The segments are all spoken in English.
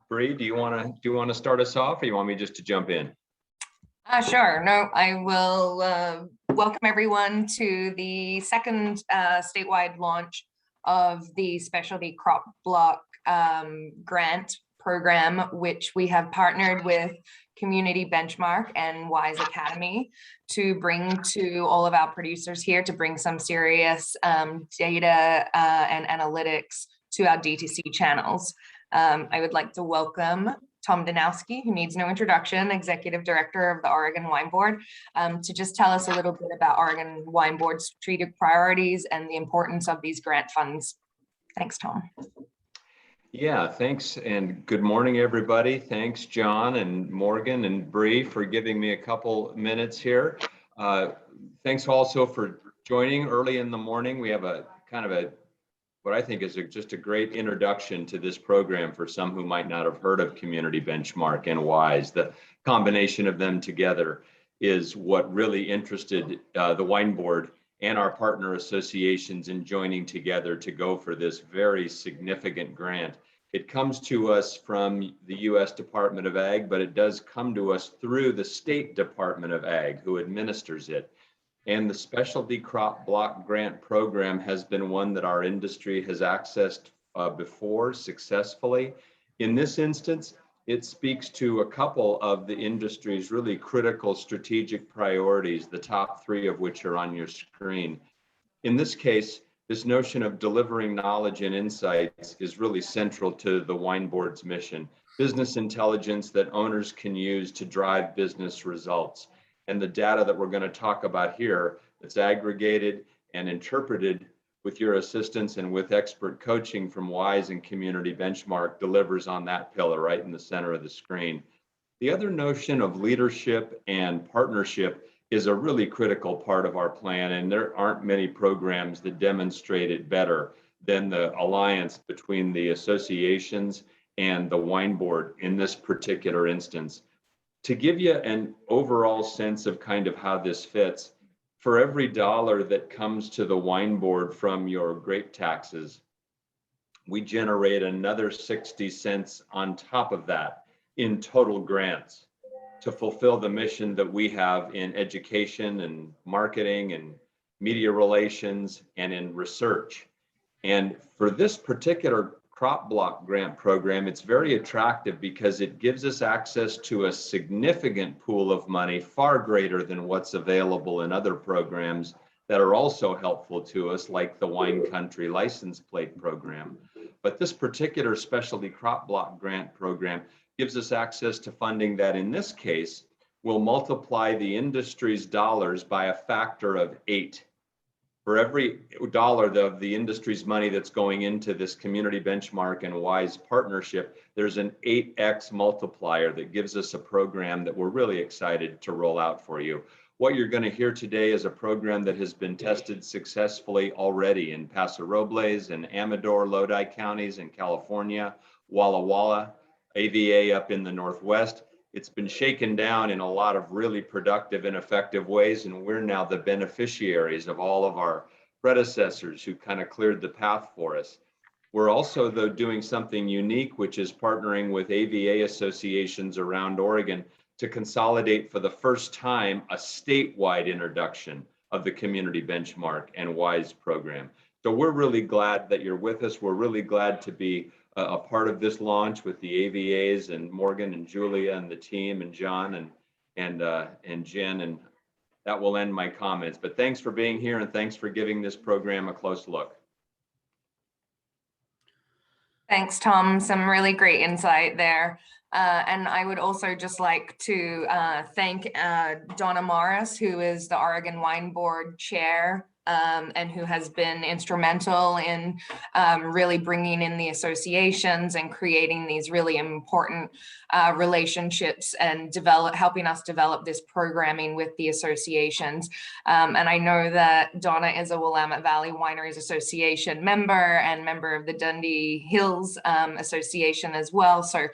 Bree, do you want to start us off, or you want me just to jump in? Sure. No, I will welcome everyone to the second statewide launch of the Specialty Crop Block grant program, which we have partnered with Community Benchmark and Wise Academy to bring to all of our producers here, to bring some serious data and analytics to our DTC channels. I would like to welcome Tom Danowski, who needs no introduction, Executive Director of the Oregon Wine Board, to just tell us a little bit about Oregon Wine Board's strategic priorities and the importance of these grant funds. Thanks, Tom. Yeah, thanks, and good morning, everybody. Thanks, John and Morgan and Bree, for giving me a couple minutes here. Thanks also for joining early in the morning. We have a kind of what I think is just a great introduction to this program for some who might not have heard of Community Benchmark and WISE. The combination of them together is what really interested the Wine Board and our partner associations in joining together to go for this very significant grant. It comes to us from the U.S. Department of Ag, but it does come to us through the State Department of Ag, who administers it. And the Specialty Crop Block Grant Program has been one that our industry has accessed before successfully. In this instance, it speaks to a couple of the industry's really critical strategic priorities, the top three of which are on your screen. In this case, this notion of delivering knowledge and insights is really central to the Wine Board's mission, business intelligence that owners can use to drive business results. And the data that we're going to talk about here that's aggregated and interpreted with your assistance and with expert coaching from WISE and Community Benchmark delivers on that pillar right in the center of the screen. The other notion of leadership and partnership is a really critical part of our plan, and there aren't many programs that demonstrate it better than the alliance between the associations and the Wine Board in this particular instance. To give you an overall sense of kind of how this fits, for every dollar that comes to the Wine Board from your grape taxes, we generate another 60 cents on top of that in total grants to fulfill the mission that we have in education and marketing and media relations and in research. And for this particular crop block grant program, it's very attractive because it gives us access to a significant pool of money, far greater than what's available in other programs that are also helpful to us, like the Wine Country License Plate Program. But this particular specialty crop block grant program gives us access to funding that in this case will multiply the industry's dollars by a factor of 8. For every dollar of the industry's money that's going into this Community Benchmark and WISE partnership, there's an 8x multiplier that gives us a program that we're really excited to roll out for you. What you're going to hear today is a program that has been tested successfully already in Paso Robles and Amador, Lodi counties in California, Walla Walla, AVA up in the Northwest. It's been shaken down in a lot of really productive and effective ways, and we're now the beneficiaries of all of our predecessors who kind of cleared the path for us. We're also, though, doing something unique, which is partnering with AVA associations around Oregon to consolidate for the first time a statewide introduction of the Community Benchmark and WISE program. So we're really glad that you're with us. We're really glad to be a part of this launch with the AVAs and Morgan and Julia and the team and John and Jen, and that will end my comments. But thanks for being here and thanks for giving this program a close look. Thanks, Tom. Some really great insight there. And I would also just like to thank Donna Morris, who is the Oregon Wine Board Chair, and who has been instrumental in really bringing in the associations and creating these really important relationships and helping us develop this programming with the associations. And I know that Donna is a Willamette Valley Wineries Association member and member of the Dundee Hills Association as well. So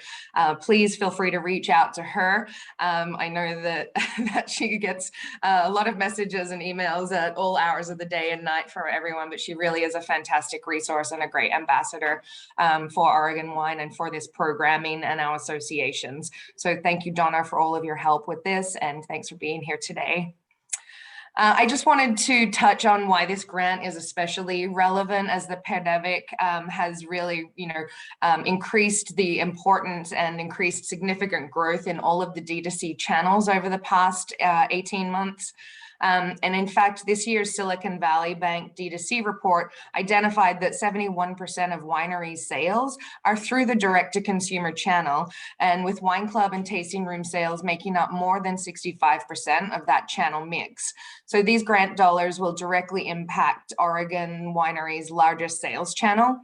please feel free to reach out to her. I know that, that she gets a lot of messages and emails at all hours of of the day and night for everyone, but she really is a fantastic resource and a great ambassador for Oregon Wine and for this programming and our associations. So thank you, Donna, for all of your help with this, and thanks for being here today. I just wanted to touch on why this grant is especially relevant, as the pandemic has really, increased the importance and increased significant growth in all of the D2C channels over the past 18 months. And in fact, this year's Silicon Valley Bank D2C report identified that 71% of wineries' sales are through the direct-to-consumer channel, and with wine club and tasting room sales making up more than 65% of that channel mix. So these grant dollars will directly impact Oregon wineries' largest sales channel.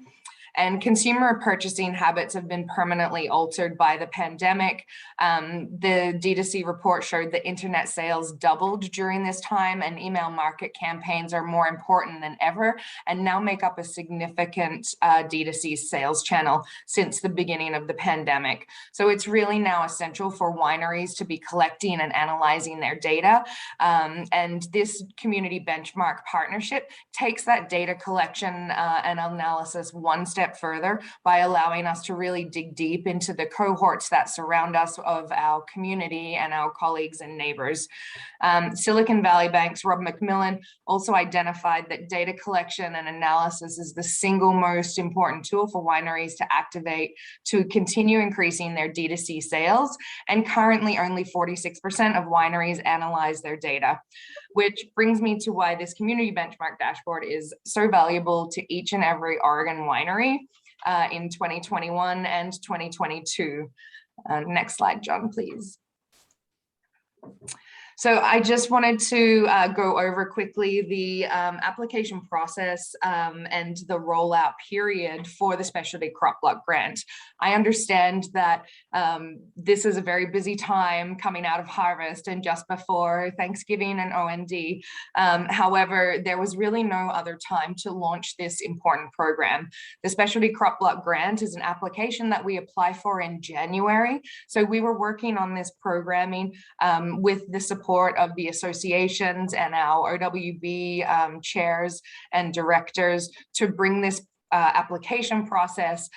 And consumer purchasing habits have been permanently altered by the pandemic. The D2C report showed that internet sales doubled during this time, and email market campaigns are more important than ever and now make up a significant D2C sales channel since the beginning of the pandemic. So it's really now essential for wineries to be collecting and analyzing their data. And this community benchmark partnership takes that data collection and analysis one step further by allowing us to really dig deep into the cohorts that surround us of our community and our colleagues and neighbors. Silicon Valley Bank's Rob McMillan also identified that data collection and analysis is the single most important tool for wineries to activate to continue increasing their D2C sales, and currently only 46% of wineries analyze their data. Which brings me to why this community benchmark dashboard is so valuable to each and every Oregon winery in 2021 and 2022. Next slide, John, please. So I just wanted to go over quickly the application process and the rollout period for the Specialty Crop Block Grant. I understand that this is a very busy time coming out of harvest and just before Thanksgiving and OND. However, there was really no other time to launch this important program. The Specialty Crop Block Grant is an application that we apply for in January. So we were working on this programming with the support of the associations and our OWB chairs and directors to bring this application process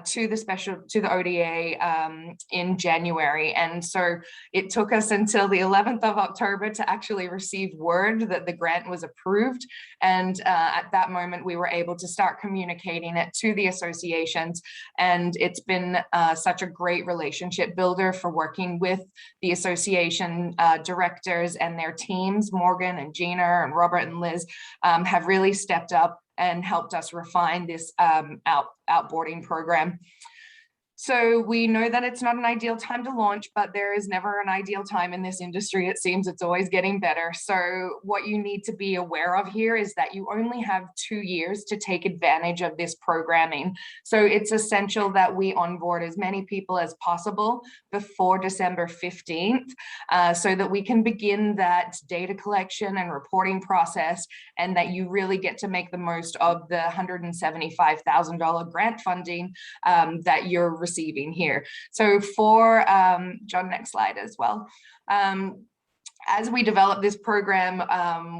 to the ODA in January. And so it took us until the 11th of October to actually receive word that the grant was approved. And at that moment, we were able to start communicating it to the associations. And it's been such a great relationship builder for working with the association directors and their teams. Morgan and Gina and Robert and Liz have really stepped up and helped us refine this outboarding program. So we know that it's not an ideal time to launch, but there is never an ideal time in this industry. It seems it's always getting better. So what you need to be aware of here is that you only have 2 years to take advantage of this programming. So it's essential that we onboard as many people as possible before December 15th, so that we can begin that data collection and reporting process, and that you really get to make the most of the $175,000 grant funding that you're receiving here. So for John, next slide as well. As we develop this program,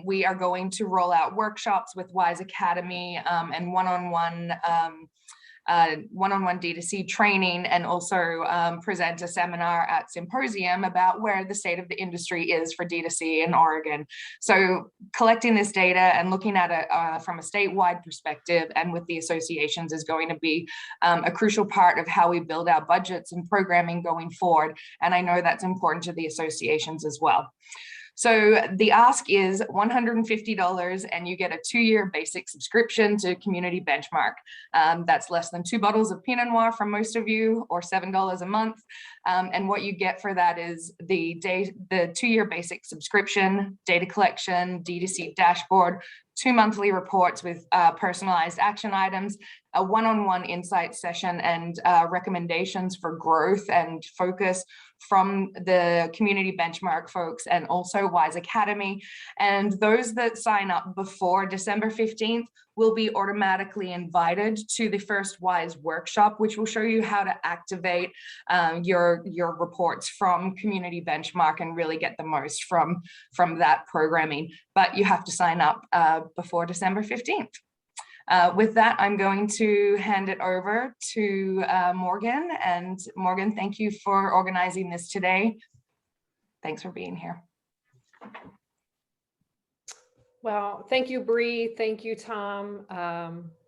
we are going to roll out workshops with WISE Academy and one-on-one D2C training, and also present a seminar at Symposium about where the state of the industry is for D2C in Oregon. So collecting this data and looking at it from a statewide perspective and with the associations is going to be a crucial part of how we build our budgets and programming going forward. And I know that's important to the associations as well. So the ask is $150, and you get a 2-year basic subscription to Community Benchmark. That's less than 2 bottles of Pinot Noir from most of you, or $7 a month. And what you get for that is the 2-year basic subscription, data collection, D2C dashboard, 2 monthly reports with personalized action items, a one-on-one insight session, and recommendations for growth and focus from the community benchmark folks and also Wise Academy. And those that sign up before December 15th will be automatically invited to the first Wise workshop, which will show you how to activate your reports from community benchmark and really get the most from that programming. But you have to sign up before December 15th. With that, I'm going to hand it over to Morgan. And Morgan, thank you for organizing this today. Thanks for being here. Well, thank you, Bree. Thank you, Tom.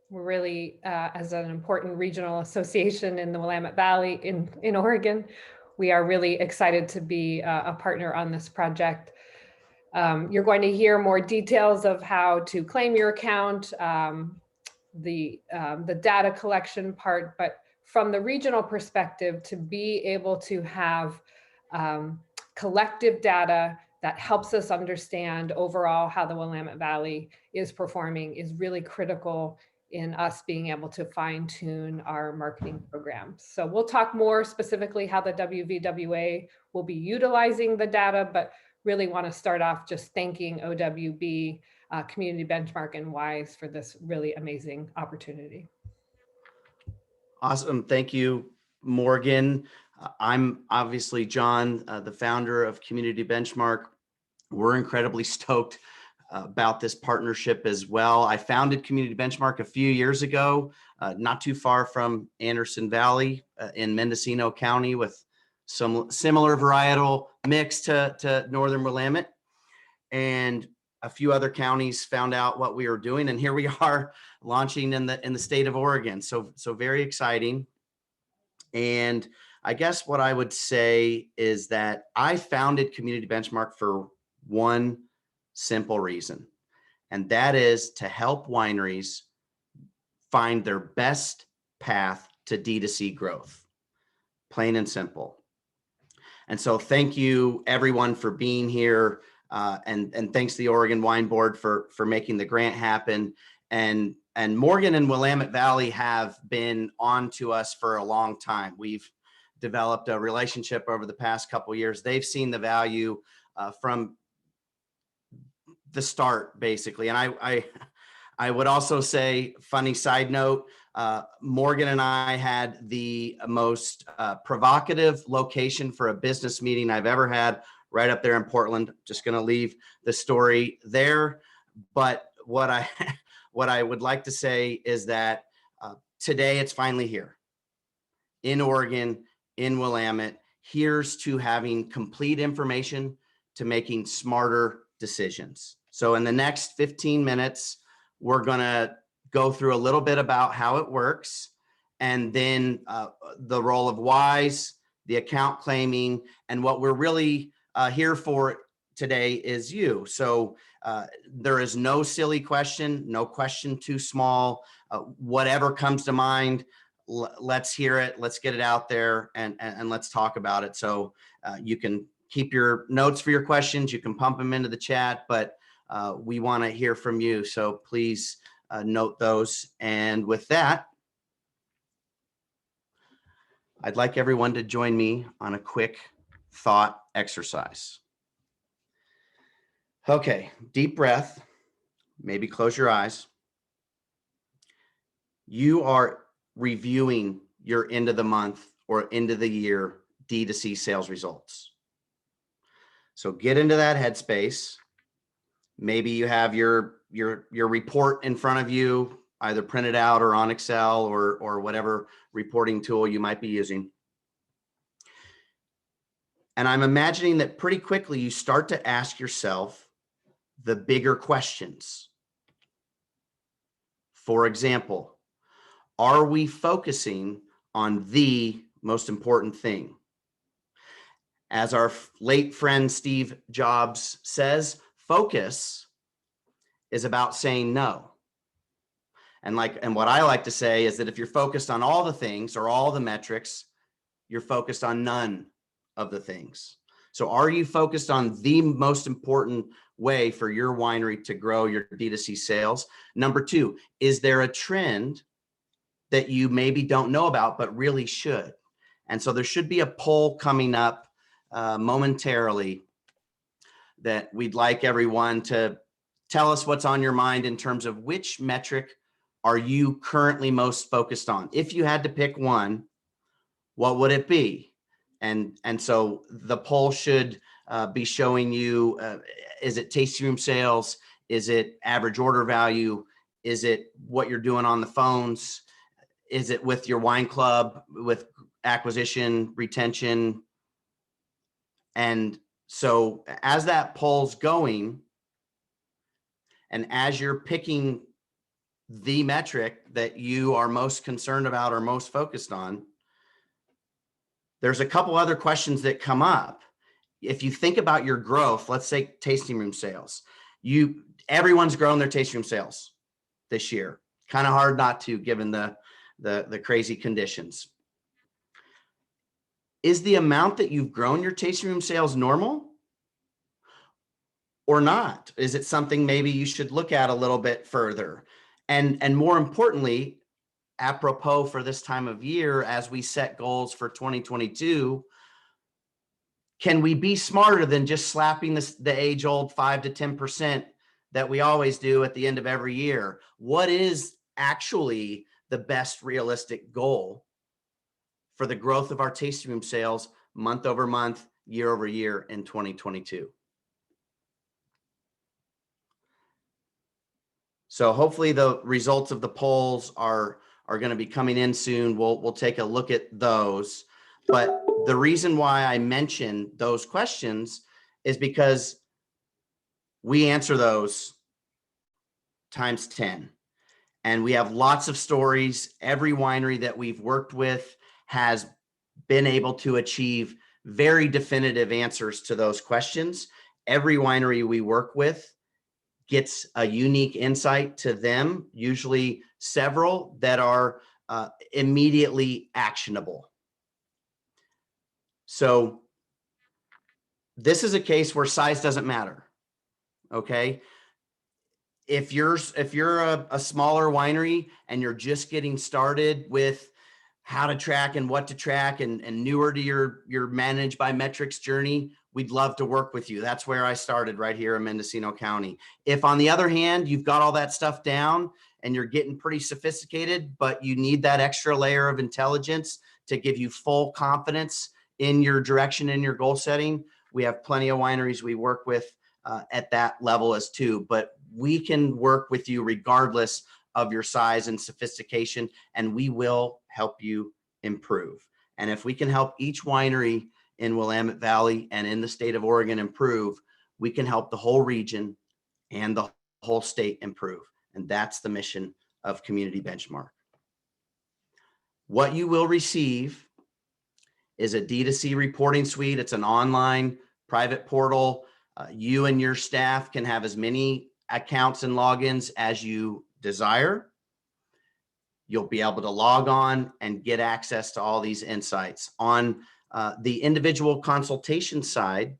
We're really, as an important regional association in the Willamette Valley in Oregon, we are really excited to be a partner on this project. You're going to hear more details of how to claim your account, the data collection part, but from the regional perspective, to be able to have collective data that helps us understand overall how the Willamette Valley is performing is really critical in us being able to fine tune our marketing programs. So we'll talk more specifically how the WVWA will be utilizing the data, but really want to start off just thanking OWB, Community Benchmark, and WISE for this really amazing opportunity. Awesome. Thank you, Morgan. I'm obviously John, the founder of Community Benchmark. We're incredibly stoked about this partnership as well. I founded Community Benchmark a few years ago, not too far from Anderson Valley in Mendocino County, with some similar varietal mix to Northern Willamette. And a few other counties found out what we were doing, and here we are launching in the state of Oregon. So very exciting. And I guess what I would say is that I founded Community Benchmark for one simple reason, and that is to help wineries find their best path to D2C growth, plain and simple. And so thank you everyone for being here, and thanks to the Oregon Wine Board for making the grant happen. And Morgan and Willamette Valley have been on to us for a long time. We've developed a relationship over the past couple of years. They've seen the value from the start, basically. And I would also say, funny side note, Morgan and I had the most provocative location for a business meeting I've ever had, right up there in Portland. Just going to leave the story there. But what I would like to say is that today it's finally here in Oregon, in Willamette. Here's to having complete information, to making smarter decisions. So in the next 15 minutes, we're going to go through a little bit about how it works, and then the role of WISE, the account claiming, and what we're really here for today is you. So there is no silly question, no question too small. Whatever comes to mind, let's hear it, let's get it out there, and let's talk about it. So you can keep your notes for your questions, you can pump them into the chat, but we want to hear from you. So please note those. And with that, I'd like everyone to join me on a quick thought exercise. Okay, deep breath, maybe close your eyes. You are reviewing your end of the month or end of the year D2C sales results. So get into that headspace. Maybe you have your report in front of you, either printed out or on Excel or whatever reporting tool you might be using. And I'm imagining that pretty quickly you start to ask yourself the bigger questions. For example, are we focusing on the most important thing? As our late friend Steve Jobs says, focus is about saying no. And what I like to say is that if you're focused on all the things or all the metrics, you're focused on none of the things. So are you focused on the most important way for your winery to grow your D2C sales? Number two, is there a trend that you maybe don't know about, but really should? And so there should be a poll coming up momentarily that we'd like everyone to tell us what's on your mind in terms of which metric are you currently most focused on. If you had to pick one, what would it be? And so the poll should be showing you, is it tasting room sales? Is it average order value? Is it what you're doing on the phones? Is it with your wine club, with acquisition, retention? And so as that poll's going, and as you're picking the metric that you are most concerned about or most focused on, there's a couple other questions that come up. If you think about your growth, let's say tasting room sales, everyone's grown their tasting room sales this year. Kind of hard not to, given the crazy conditions. Is the amount that you've grown your tasting room sales normal or not? Is it something maybe you should look at a little bit further? And more importantly, apropos for this time of year, as we set goals for 2022, can we be smarter than just slapping the age-old 5 to 10% that we always do at the end of every year? What is actually the best realistic goal for the growth of our tasting room sales month over month, year over year in 2022? So hopefully the results of the polls are going to be coming in soon. We'll take a look at those. But the reason why I mention those questions is because we answer those times 10. And we have lots of stories. Every winery that we've worked with has been able to achieve very definitive answers to those questions. Every winery we work with gets a unique insight to them, usually several that are immediately actionable. So this is a case where size doesn't matter, okay? If you're a smaller winery and you're just getting started with how to track and what to track and newer to your managed by metrics journey, we'd love to work with you. That's where I started, right here in Mendocino County. If on the other hand, you've got all that stuff down and you're getting pretty sophisticated, but you need that extra layer of intelligence to give you full confidence in your direction and your goal setting, we have plenty of wineries we work with at that level as too. But we can work with you regardless of your size and sophistication, and we will help you improve. And if we can help each winery in Willamette Valley and in the state of Oregon improve, we can help the whole region and the whole state improve. And that's the mission of Community Benchmark. What you will receive is a D2C reporting suite. It's an online private portal. You and your staff can have as many accounts and logins as you desire. You'll be able to log on and get access to all these insights. On the individual consultation side,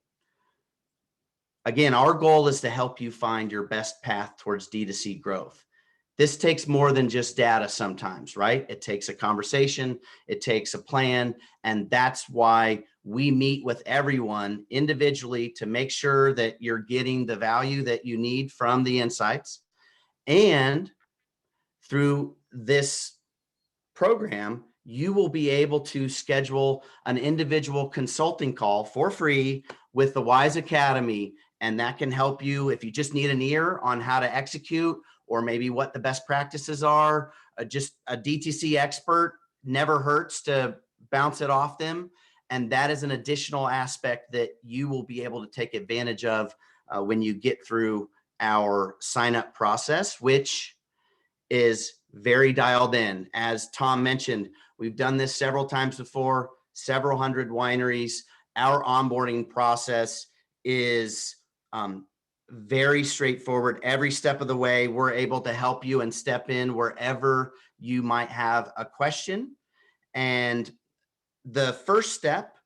again, our goal is to help you find your best path towards D2C growth. This takes more than just data sometimes, right? It takes a conversation, it takes a plan, and that's why we meet with everyone individually to make sure that you're getting the value that you need from the insights. And through this program, you will be able to schedule an individual consulting call for free with the WISE Academy, and that can help you if you just need an ear on how to execute or maybe what the best practices are. Just a DTC expert never hurts to bounce it off them. And that is an additional aspect that you will be able to take advantage of when you get through our sign-up process, which is very dialed in. As Tom mentioned, we've done this several times before, several hundred wineries. Our onboarding process is very straightforward. Every step of the way, we're able to help you and step in wherever you might have a question. And the first step,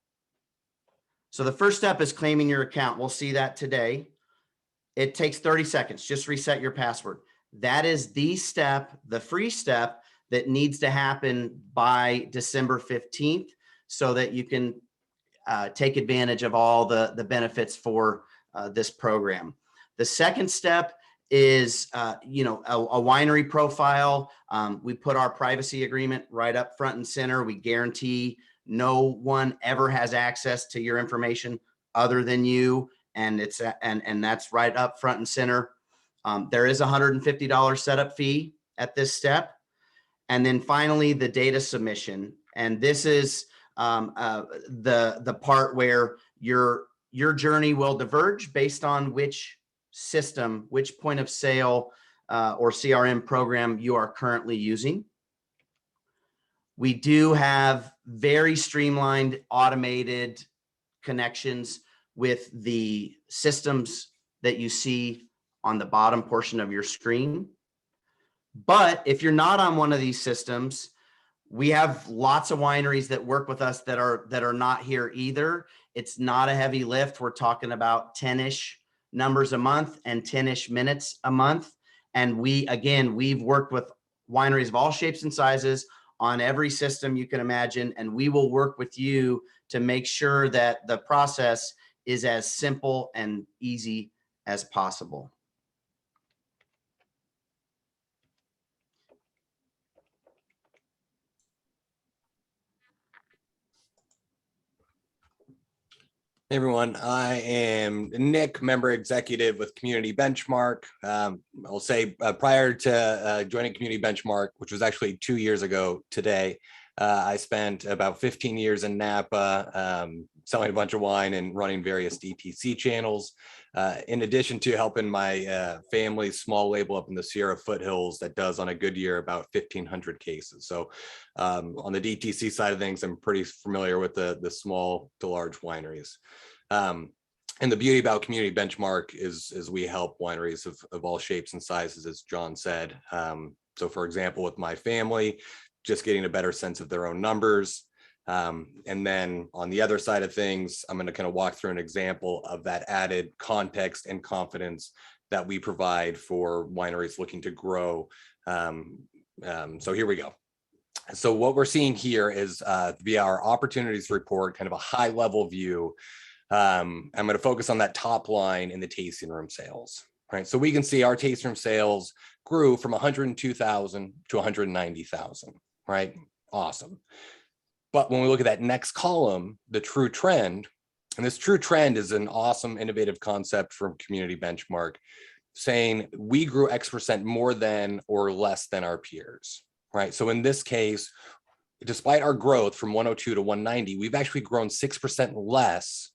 so the first step is claiming your account. We'll see that today. It takes 30 seconds. Just reset your password. That is the step, the free step that needs to happen by December 15th so that you can take advantage of all the benefits for this program. The second step is, a winery profile. We put our privacy agreement right up front and center. We guarantee no one ever has access to your information other than you, and that's right up front and center. There is a $150 setup fee at this step. And then finally, the data submission. And this is the part where your journey will diverge based on which system, which point of sale or CRM program you are currently using. We do have very streamlined, automated connections with the systems that you see on the bottom portion of your screen. But if you're not on one of these systems, we have lots of wineries that work with us that are not here either. It's not a heavy lift. We're talking about 10-ish numbers a month and 10-ish minutes a month. And we've worked with wineries of all shapes and sizes on every system you can imagine, and we will work with you to make sure that the process is as simple and easy as possible. Hey everyone, I am Nick, member executive with Community Benchmark. I'll say prior to joining Community Benchmark, which was actually 2 years ago today, I spent about 15 years in Napa, selling a bunch of wine and running various DTC channels, in addition to helping my family's small label up in the Sierra foothills that does on a good year about 1,500 cases. So on the DTC side of things, I'm pretty familiar with the small to large wineries. And the beauty about Community Benchmark is we help wineries of all shapes and sizes, as John said. So for example, with my family, just getting a better sense of their own numbers. And then on the other side of things, I'm going to kind of walk through an example of that added context and confidence that we provide for wineries looking to grow. So here we go. So what we're seeing here is via our opportunities report, kind of a high level view. I'm going to focus on that top line in the tasting room sales, right? So we can see our tasting room sales grew from 102,000 to 190,000, right? Awesome. But when we look at that next column, the true trend, and this true trend is an awesome, innovative concept from Community Benchmark, saying we grew X% more than or less than our peers, right? So in this case, despite our growth from 102 to 190, we've actually grown 6% less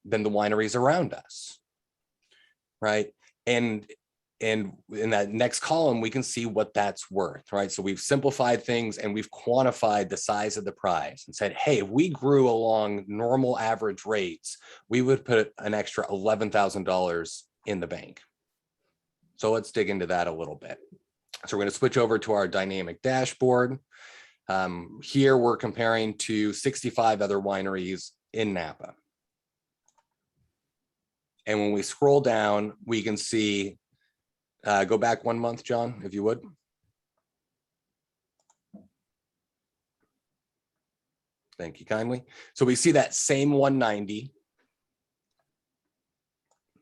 than the wineries around us, right? And in that next column, we can see what that's worth, right? So we've simplified things and we've quantified the size of the prize and said, hey, if we grew along normal average rates, we would put an extra $11,000 in the bank. So let's dig into that a little bit. So we're going to switch over to our dynamic dashboard. Here we're comparing to 65 other wineries in Napa. And when we scroll down, we can see, go back 1 month, John, if you would. Thank you kindly. So we see that same 190.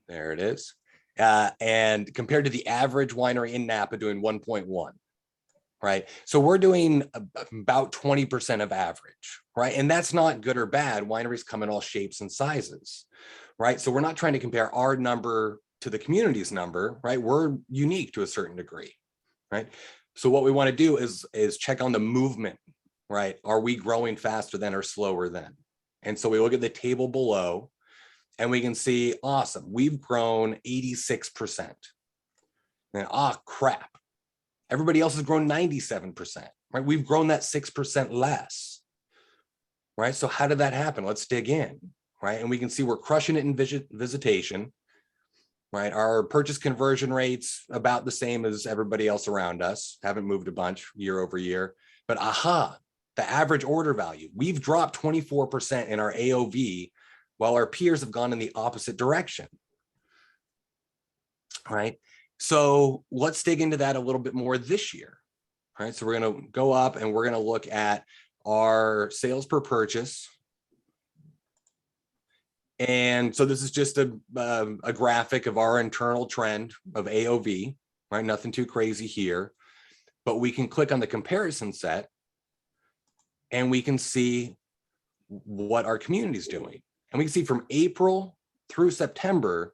There it is. And compared to the average winery in Napa doing 1.1, right? So we're doing about 20% of average, right? And that's not good or bad. Wineries come in all shapes and sizes, right? So we're not trying to compare our number to the community's number, right? We're unique to a certain degree, right? So what we want to do is check on the movement, right? Are we growing faster than or slower than? And so we look at the table below and we can see, awesome, we've grown 86%. And crap, everybody else has grown 97%, right? We've grown that 6% less, right? So how did that happen? Let's dig in, right? And we can see we're crushing it in visitation, right? Our purchase conversion rates about the same as everybody else around us, haven't moved a bunch year over year, but the average order value, we've dropped 24% in our AOV while our peers have gone in the opposite direction, right? So let's dig into that a little bit more this year, right? So we're going to go up and we're going to look at our sales per purchase. And so this is just a graphic of our internal trend of AOV, right? Nothing too crazy here, but we can click on the comparison set and we can see what our community is doing. And we can see from April through September,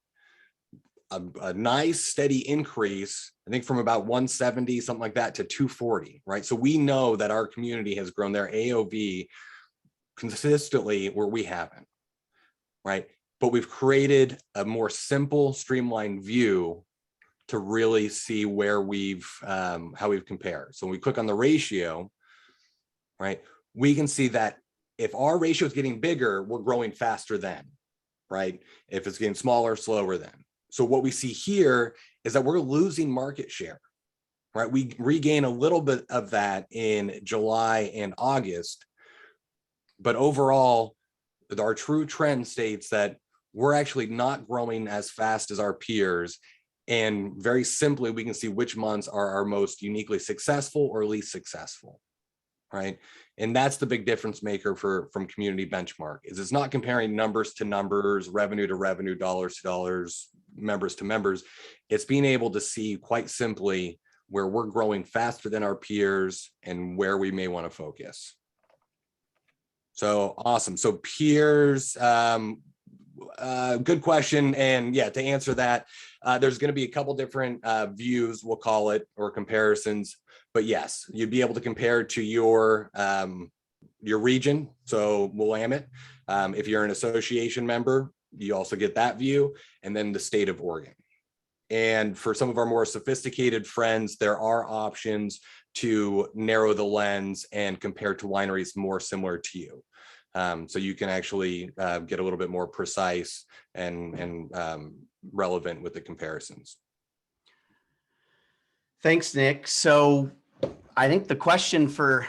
a nice steady increase, I think from about 170, something like that, to 240, right? So we know that our community has grown their AOV consistently where we haven't, right? But we've created a more simple, streamlined view to really see where we've, how we've compared. So when we click on the ratio, right, we can see that if our ratio is getting bigger, we're growing faster than, right? If it's getting smaller, slower than. So what we see here is that we're losing market share, right? We regain a little bit of that in July and August, but overall, our true trend states that we're actually not growing as fast as our peers. And very simply, we can see which months are our most uniquely successful or least successful, right? And that's the big difference maker from Community Benchmark, is it's not comparing numbers to numbers, revenue to revenue, dollars to dollars, members to members. It's being able to see quite simply where we're growing faster than our peers and where we may want to focus. So awesome. So peers, good question. And yeah, to answer that, there's going to be a couple different views, we'll call it, or comparisons. But yes, you'd be able to compare to your region. So Willamette, if you're an association member, you also get that view, and then the state of Oregon. And for some of our more sophisticated friends, there are options to narrow the lens and compare to wineries more similar to you. So you can actually get a little bit more precise and relevant with the comparisons. Thanks, Nick. So I think the question for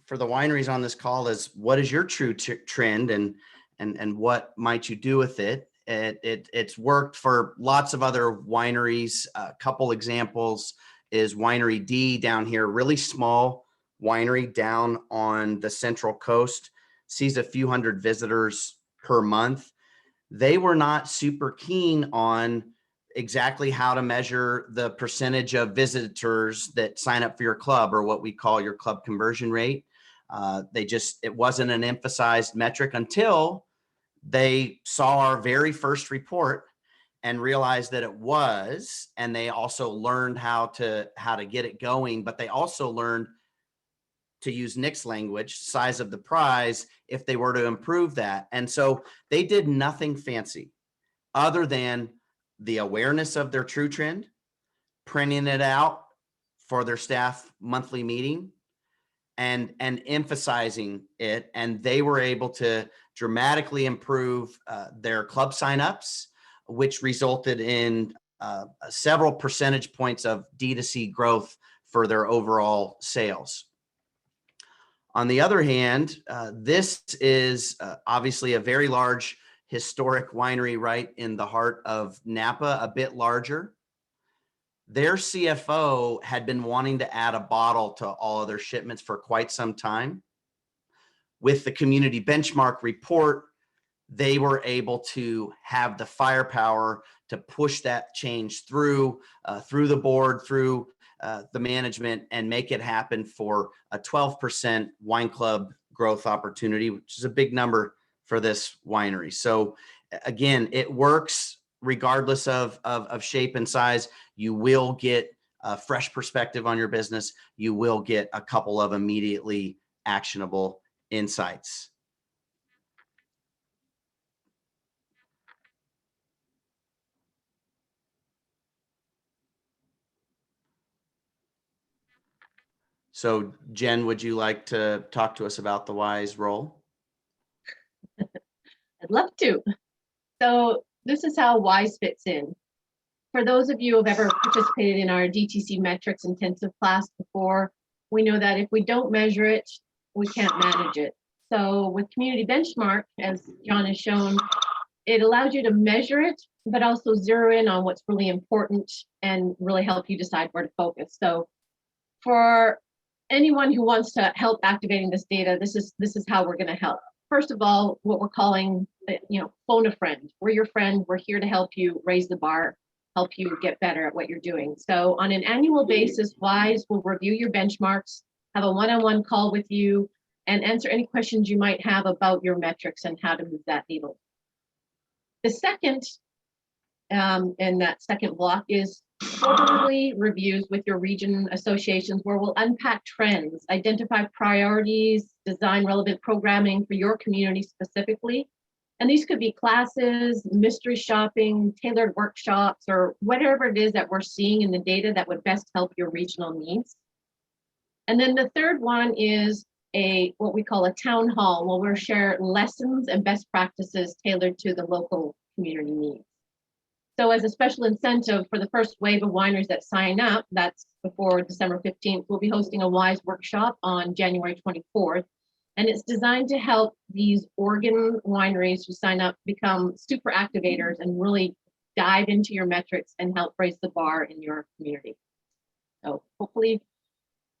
the wineries on this call is, what is your true trend and what might you do with it? It's worked for lots of other wineries. A couple examples is Winery D down here, really small winery down on the Central Coast, sees a few hundred visitors per month. They were not super keen on exactly how to measure the percentage of visitors that sign up for your club, or what we call your club conversion rate. It wasn't an emphasized metric until they saw our very first report and realized that it was, and they also learned how to get it going, but they also learned, to use Nick's language, size of the prize, if they were to improve that. And so they did nothing fancy other than the awareness of their true trend, printing it out for their staff monthly meeting, and emphasizing it. And they were able to dramatically improve their club signups, which resulted in several percentage points of D2C growth for their overall sales. On the other hand, this is obviously a very large historic winery right in the heart of Napa, a bit larger. Their CFO had been wanting to add a bottle to all of their shipments for quite some time. With the Community Benchmark report, they were able to have the firepower to push that change through the board, through the management, and make it happen for a 12% wine club growth opportunity, which is a big number for this winery. So again, it works regardless of shape and size. You will get a fresh perspective on your business. You will get a couple of immediately actionable insights. So Jen, would you like to talk to us about the WISE role? I'd love to. So this is how WISE fits in. For those of you who have ever participated in our DTC metrics intensive class before, we know that if we don't measure it, we can't manage it. So with Community Benchmark, as John has shown, it allows you to measure it, but also zero in on what's really important and really help you decide where to focus. So for anyone who wants to help activating this data, this is how we're going to help. first of all, what we're calling, phone a friend. We're your friend. We're here to help you raise the bar, help you get better at what you're doing. So on an annual basis, WISE will review your benchmarks, have a one-on-one call with you, and answer any questions you might have about your metrics and how to move that needle. The second, and that second block is quarterly reviews with your region associations, where we'll unpack trends, identify priorities, design relevant programming for your community specifically. And these could be classes, mystery shopping, tailored workshops, or whatever it is that we're seeing in the data that would best help your regional needs. And then the third one is what we call a town hall, where we'll share lessons and best practices tailored to the local community needs. So as a special incentive for the first wave of wineries that sign up, that's before December 15th, we'll be hosting a WISE workshop on January 24th. And it's designed to help these Oregon wineries who sign up become super activators and really dive into your metrics and help raise the bar in your community. So hopefully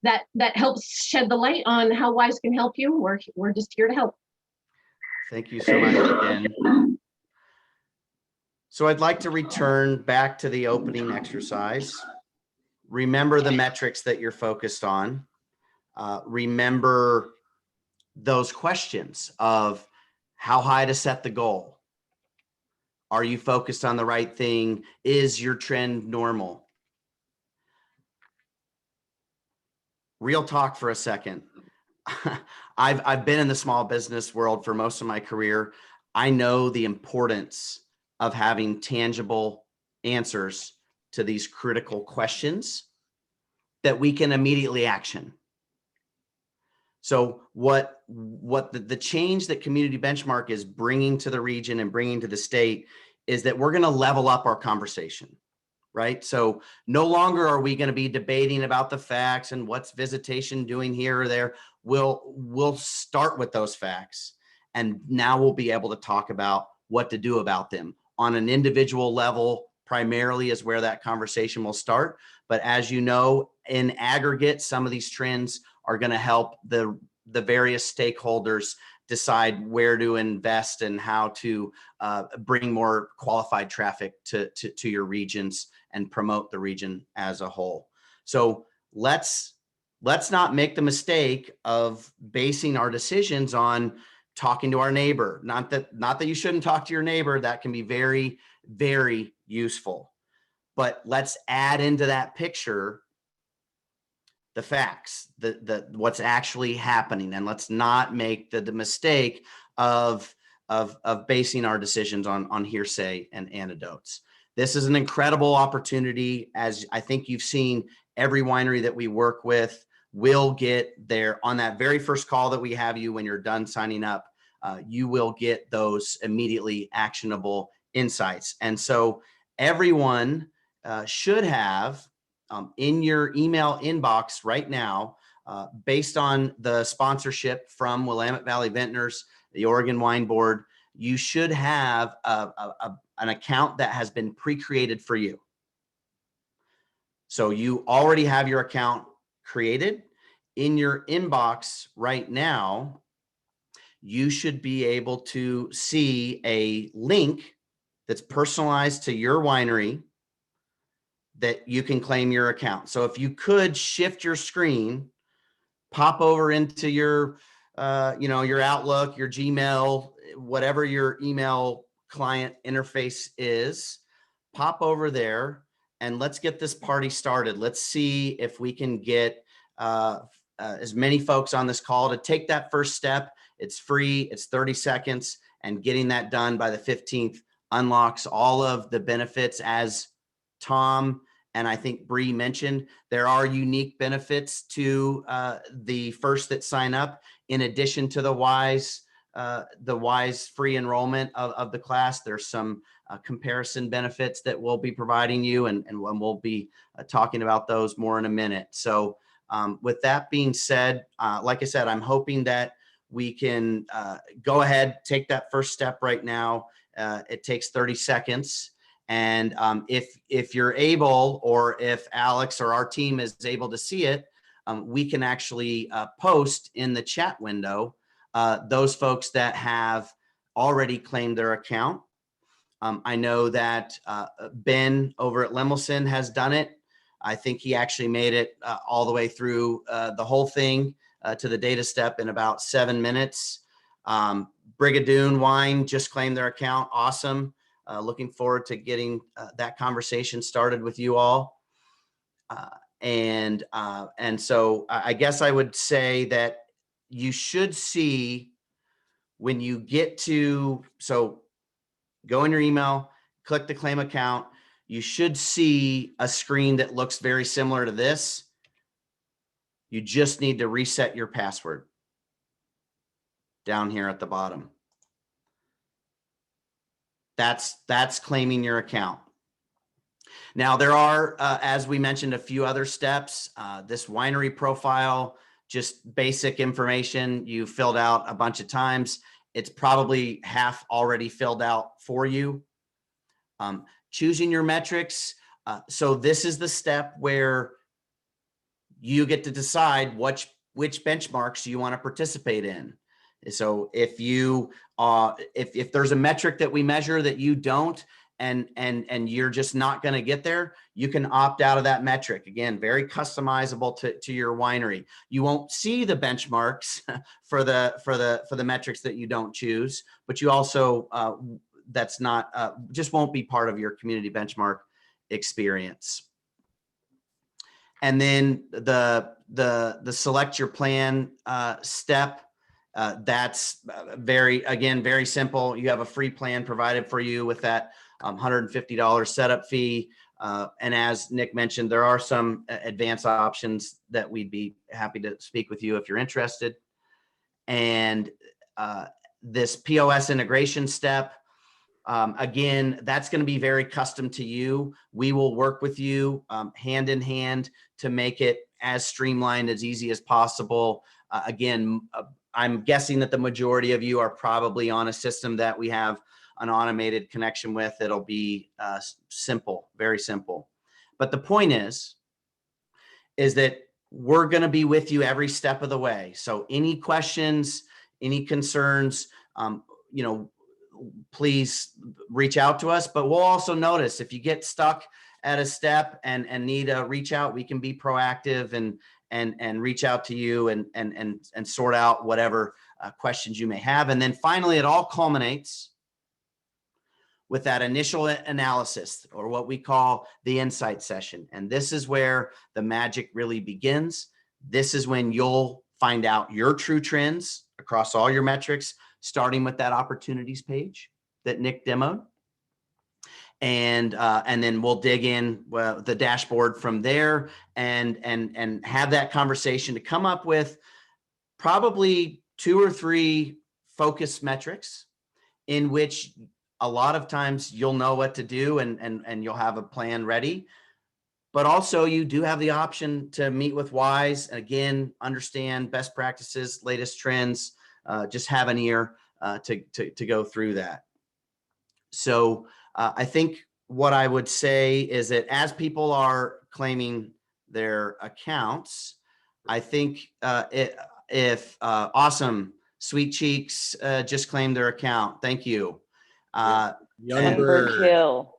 that helps shed the light on how WISE can help you. We're just here to help. Thank you so much again. So I'd like to return back to the opening exercise. Remember the metrics that you're focused on. Remember those questions of how high to set the goal. Are you focused on the right thing? Is your trend normal? Real talk for a second. I've been in the small business world for most of my career. I know the importance of having tangible answers to these critical questions that we can immediately action. So what the change that Community Benchmark is bringing to the region and bringing to the state is that we're going to level up our conversation, right? So no longer are we going to be debating about the facts and what's visitation doing here or there. We'll start with those facts, and now we'll be able to talk about what to do about them on an individual level. Primarily is where that conversation will start. But as you know, in aggregate, some of these trends are going to help the various stakeholders decide where to invest and how to bring more qualified traffic to your regions and promote the region as a whole. So let's not make the mistake of basing our decisions on talking to our neighbor. Not that you shouldn't talk to your neighbor. That can be very, very useful. But let's add into that picture the facts, the what's actually happening, and let's not make the mistake of basing our decisions on hearsay and anecdotes. This is an incredible opportunity. As I think you've seen, every winery that we work with will get there on that very first call that we have you when you're done signing up. You will get those immediately actionable insights. And so everyone should have in your email inbox right now, based on the sponsorship from Willamette Valley Vintners, the Oregon Wine Board, you should have an account that has been pre-created for you. So you already have your account created. In your inbox right now, you should be able to see a link that's personalized to your winery that you can claim your account. So if you could shift your screen, pop over into your, your Outlook, your Gmail, whatever your email client interface is, pop over there and let's get this party started. Let's see if we can get as many folks on this call to take that first step. It's free, it's 30 seconds, and getting that done by the 15th unlocks all of the benefits. As Tom and I think Bree mentioned, there are unique benefits to the first that sign up, in addition to the WISE free enrollment of the class. There's some comparison benefits that we'll be providing you, and we'll be talking about those more in a minute. So with that being said, like I said, I'm hoping that we can go ahead, take that first step right now. It takes 30 seconds. And if you're able, or if Alex or our team is able to see it, we can actually post in the chat window those folks that have already claimed their account. I know that Ben over at Lemelson has done it. I think he actually made it all the way through the whole thing to the data step in about 7 minutes. Brigadoon Wine just claimed their account. Awesome. Looking forward to getting that conversation started with you all. And so I guess I would say that you should see when you get to, so go in your email, click the claim account. You should see a screen that looks very similar to this. You just need to reset your password down here at the bottom. That's claiming your account. Now there are, as we mentioned, a few other steps. This winery profile, just basic information you filled out a bunch of times. It's probably half already filled out for you. Choosing your metrics. So this is the step where you get to decide which benchmarks you want to participate in. So if you if there's a metric that we measure that you don't, and you're just not going to get there, you can opt out of that metric. Again, very customizable to your winery. You won't see the benchmarks for the metrics that you don't choose, but you also that's not just won't be part of your community benchmark experience. And then the select your plan step. That's very simple. You have a free plan provided for you with that $150 setup fee. And as Nick mentioned, there are some advanced options that we'd be happy to speak with you if you're interested. And this POS integration step, again, that's going to be very custom to you. We will work with you hand in hand to make it as streamlined, as easy as possible. Again, I'm guessing that the majority of you are probably on a system that we have an automated connection with. It'll be simple, very simple. But the point is that we're going to be with you every step of the way. So any questions, any concerns, please reach out to us. But we'll also notice if you get stuck at a step and need to reach out, we can be proactive and reach out to you and sort out whatever questions you may have. And then finally, it all culminates with that initial analysis, or what we call the insight session. And this is where the magic really begins. This is when you'll find out your true trends across all your metrics, starting with that opportunities page that Nick demoed. And then we'll dig in the dashboard from there and have that conversation to come up with probably 2 or 3 focus metrics in which a lot of times you'll know what to do and you'll have a plan ready. But also you do have the option to meet with WISE and again, understand best practices, latest trends, just have an ear to go through that. So I think what I would say is that as people are claiming their accounts, I think if awesome, Sweet Cheeks just claimed their account. Thank you. Youngberg Hill.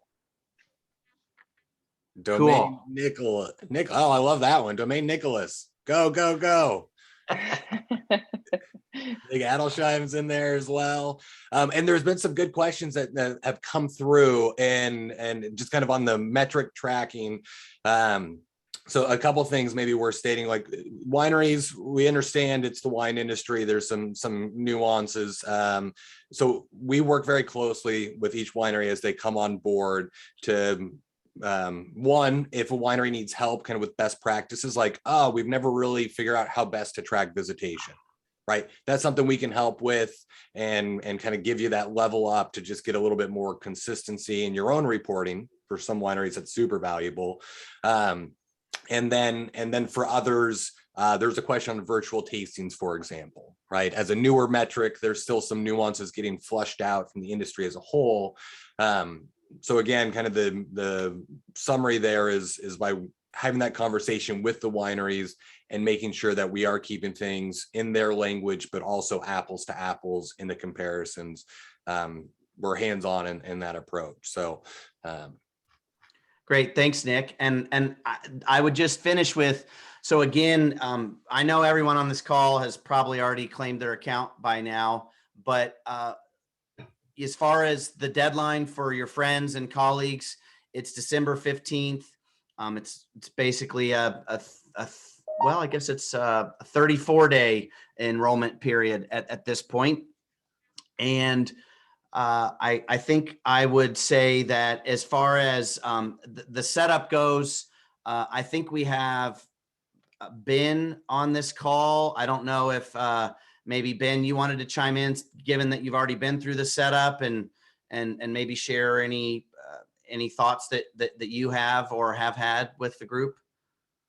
Domain cool. Oh, I love that one. Domain Nicholas. Go, go, go. Big Adelsheim's in there as well. And there's been some good questions that have come through and just kind of on the metric tracking. So a couple of things maybe worth stating, like wineries, we understand it's the wine industry. There's some nuances. So we work very closely with each winery as they come on board to one, if a winery needs help kind of with best practices, like, oh, we've never really figured out how best to track visitation, right? That's something we can help with and kind of give you that level up to just get a little bit more consistency in your own reporting. For some wineries, that's super valuable. And then for others, there's a question on virtual tastings, for example, right? As a newer metric, there's still some nuances getting flushed out from the industry as a whole. So again, kind of the summary there is by having that conversation with the wineries and making sure that we are keeping things in their language, but also apples to apples in the comparisons. We're hands-on in that approach. So great, thanks, Nick. And I would just finish with, so again, I know everyone on this call has probably already claimed their account by now, but as far as the deadline for your friends and colleagues, it's December 15th. It's basically well, I guess it's a 34-day enrollment period at this point. And I think I would say that as far as the setup goes, I think we have Ben on this call. I don't know if maybe Ben, you wanted to chime in, given that you've already been through the setup, and maybe share any thoughts that you have or have had with the group.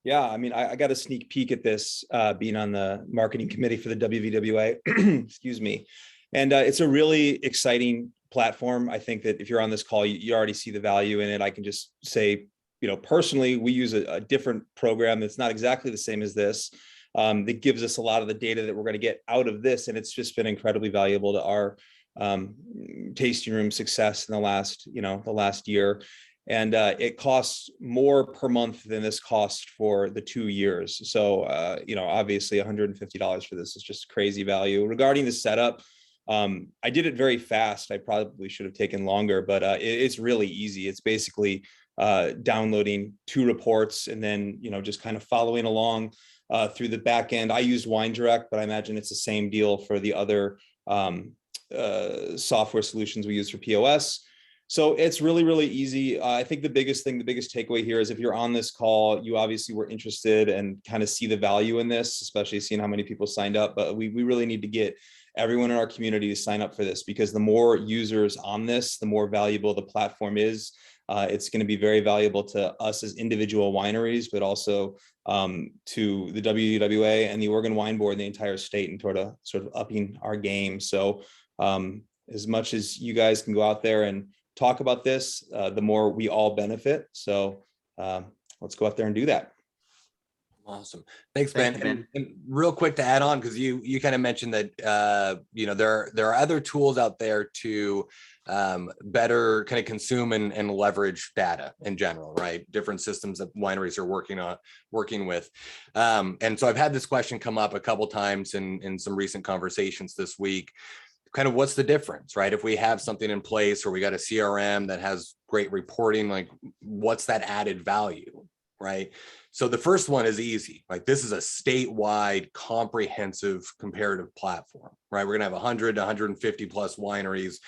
Yeah, I mean, I got a sneak peek at this being on the marketing committee for the WVWA, excuse me. And it's a really exciting platform. I think that if you're on this call, you already see the value in it. I can just say, personally, we use a different program that's not exactly the same as this, that gives us a lot of the data that we're going to get out of this. And it's just been incredibly valuable to our tasting room success in the last year. And it costs more per month than this cost for the 2 years. So, obviously $150 for this is just crazy value. Regarding the setup, I did it very fast. I probably should have taken longer, but it's really easy. It's basically downloading 2 reports and then, just kind of following along through the back end. I used WineDirect, but I imagine it's the same deal for the other software solutions we use for POS. So it's really, really easy. I think the biggest takeaway here is if you're on this call, you obviously were interested and kind of see the value in this, especially seeing how many people signed up. But we really need to get everyone in our community to sign up for this, because the more users on this, the more valuable the platform is. It's going to be very valuable to us as individual wineries, but also to the WVWA and the Oregon Wine Board, and the entire state, and sort of upping our game. So as much as you guys can go out there and talk about this, the more we all benefit. So let's go out there and do that. Awesome. Thanks, Ben. And real quick to add on, because you kind of mentioned that, there are other tools out there to better kind of consume and leverage data in general, right? Different systems that wineries are working with. And so I've had this question come up a couple times in some recent conversations this week. Kind of what's the difference, right? If we have something in place, or we got a CRM that has great reporting, like what's that added value, right? So the first one is easy. Like, this is a statewide comprehensive comparative platform, right? We're gonna have 100 to 150 plus wineries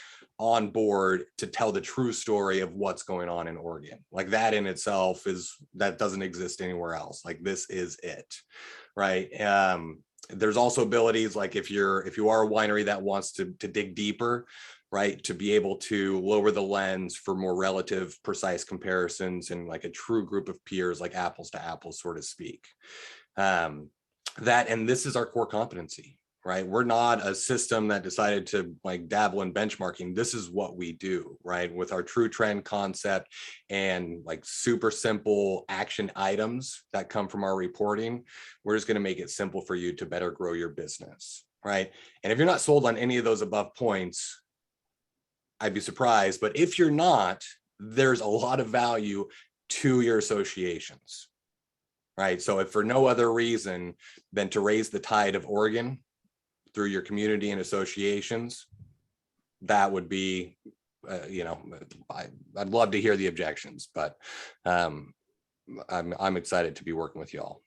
on board to tell the true story of what's going on in Oregon. Like, that in itself that doesn't exist anywhere else. Like, this is it, right? There's also abilities, like if you are a winery that wants to dig deeper, right, to be able to lower the lens for more relative, precise comparisons and like a true group of peers, like apples to apples, so to speak. And this is our core competency, right? We're not a system that decided to like dabble in benchmarking. This is what we do, right? With our true trend concept and like super simple action items that come from our reporting, we're just going to make it simple for you to better grow your business, right? And if you're not sold on any of those above points, I'd be surprised. But if you're not, there's a lot of value to your associations, right? So if for no other reason than to raise the tide of Oregon through your community and associations, that would be, I'd love to hear the objections, but I'm excited to be working with y'all.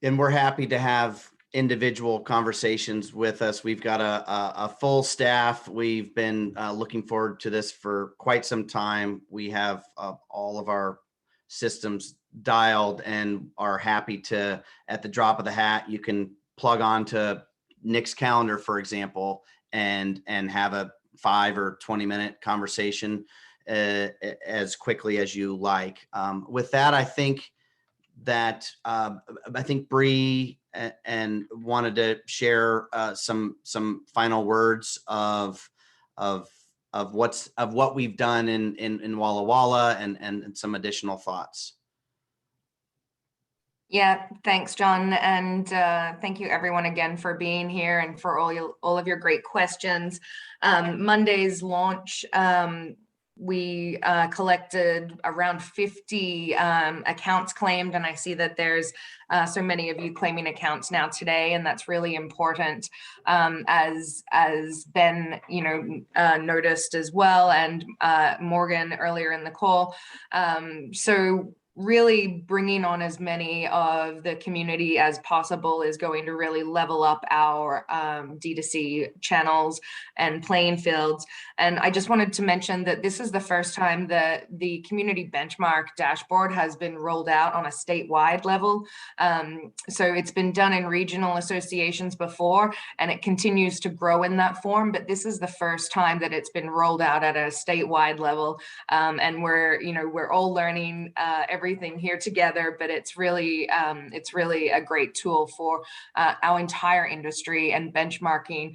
And we're happy to have individual conversations with us. We've got a full staff. We've been looking forward to this for quite some time. We have all of our systems dialed and are happy to, at the drop of the hat, you can plug on to Nick's calendar, for example, and have a 5 or 20-minute conversation as quickly as you like. With that, I think Bree and wanted to share some final words of what we've done in Walla Walla and some additional thoughts. Yeah, thanks, John, and thank you everyone again for being here and for all of your great questions. Monday's launch, we collected around 50 accounts claimed, and I see that there's so many of you claiming accounts now today, and that's really important, as Ben, noticed as well, and Morgan earlier in the call. So really bringing on as many of the community as possible is going to really level up our D2C channels and playing fields. And I just wanted to mention that this is the first time that the community benchmark dashboard has been rolled out on a statewide level. So it's been done in regional associations before, and it continues to grow in that form, but this is the first time that it's been rolled out at a statewide level. And we're all learning everything here together, but it's really a great tool for our entire industry and benchmarking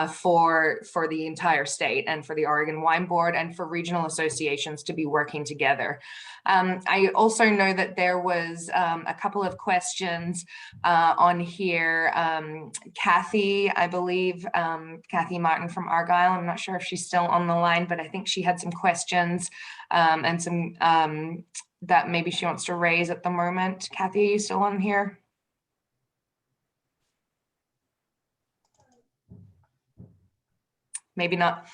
for the entire state and for the Oregon Wine Board and for regional associations to be working together. I also know that there was a couple of questions on here. Kathy, I believe, Kathy Martin from Argyle, I'm not sure if she's still on the line, but I think she had some questions and some that maybe she wants to raise at the moment. Kathy, are you still on here? Maybe not.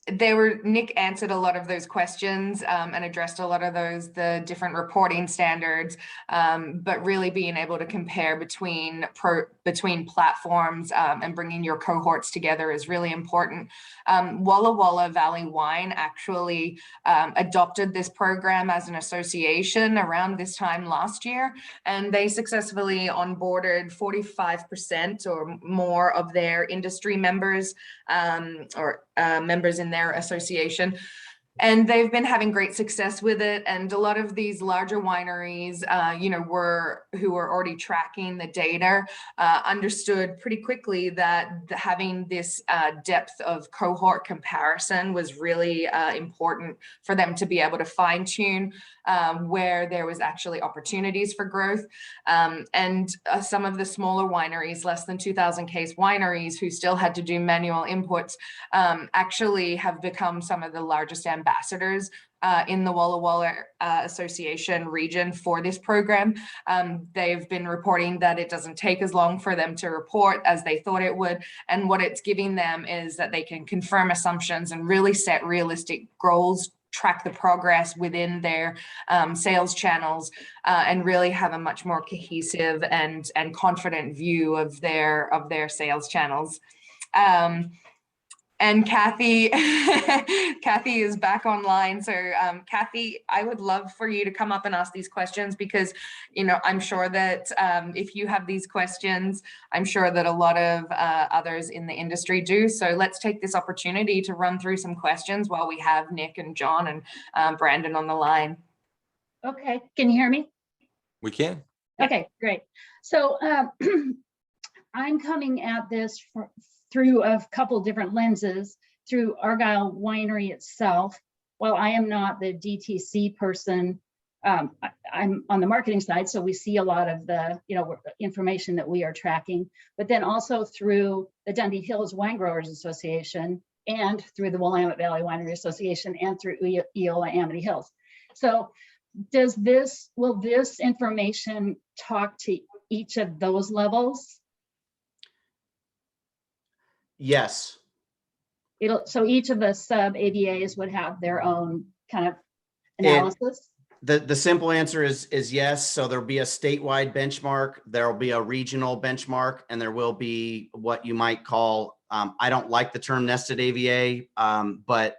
Nick answered a lot of those questions and addressed a lot of the different reporting standards, but really being able to compare between platforms and bringing your cohorts together is really important. Walla Valley Wine actually adopted this program as an association around this time last year, and they successfully onboarded 45% or more of their industry members or members in their association. And they've been having great success with it. And a lot of these larger wineries, who were already tracking the data, understood pretty quickly that having this depth of cohort comparison was really important for them to be able to fine tune where there was actually opportunities for growth. And some of the smaller wineries, less than 2,000 case wineries who still had to do manual inputs, actually have become some of the largest ambassadors in the Walla Walla Association region for this program. They've been reporting that it doesn't take as long for them to report as they thought it would. And what it's giving them is that they can confirm assumptions and really set realistic goals, track the progress within their sales channels, and really have a much more cohesive and confident view of their sales channels. And Kathy, Kathy is back online. So Kathy, I would love for you to come up and ask these questions because, I'm sure that if you have these questions, I'm sure that a lot of others in the industry do. So let's take this opportunity to run through some questions while we have Nick and John and Brandon on the line. Okay, can you hear me? We can. Okay, great. So I'm coming at this through a couple different lenses, through Argyle Winery itself. While I am not the DTC person, I'm on the marketing side, so we see a lot of the information that we are tracking, but then also through the Dundee Hills Wine Growers Association and through the Willamette Valley Winery Association and through Eola Amity Hills. So will this information talk to each of those levels? Yes. So each of the sub AVAs would have their own kind of analysis? The simple answer is yes. So there'll be a statewide benchmark, there'll be a regional benchmark, and there will be what you might call, I don't like the term nested AVA, but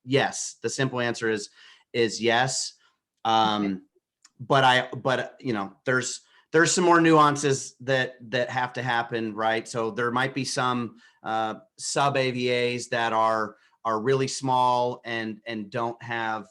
yes, the simple answer is yes. But there's some more nuances that have to happen, right? So there might be some sub AVAs that are really small and don't have,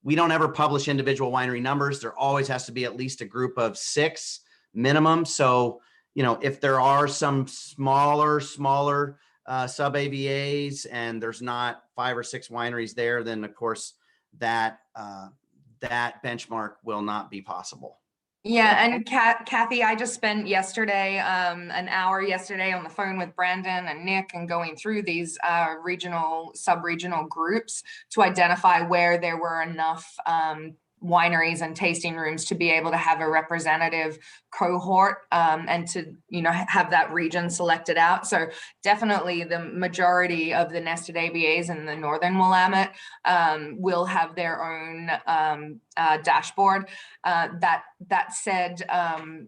we don't ever publish individual winery numbers. There always has to be at least a group of 6 minimum. So, if there are some smaller sub AVAs and there's not 5 or 6 wineries there, then of course that that benchmark will not be possible. Yeah, and Kathy, I just spent yesterday, an hour yesterday on the phone with Brandon and Nick and going through these regional, sub-regional groups to identify where there were enough wineries and tasting rooms to be able to have a representative cohort and to, you know, have that region selected out. So definitely the majority of the nested AVAs in the Northern Willamette will have their own dashboard. That said,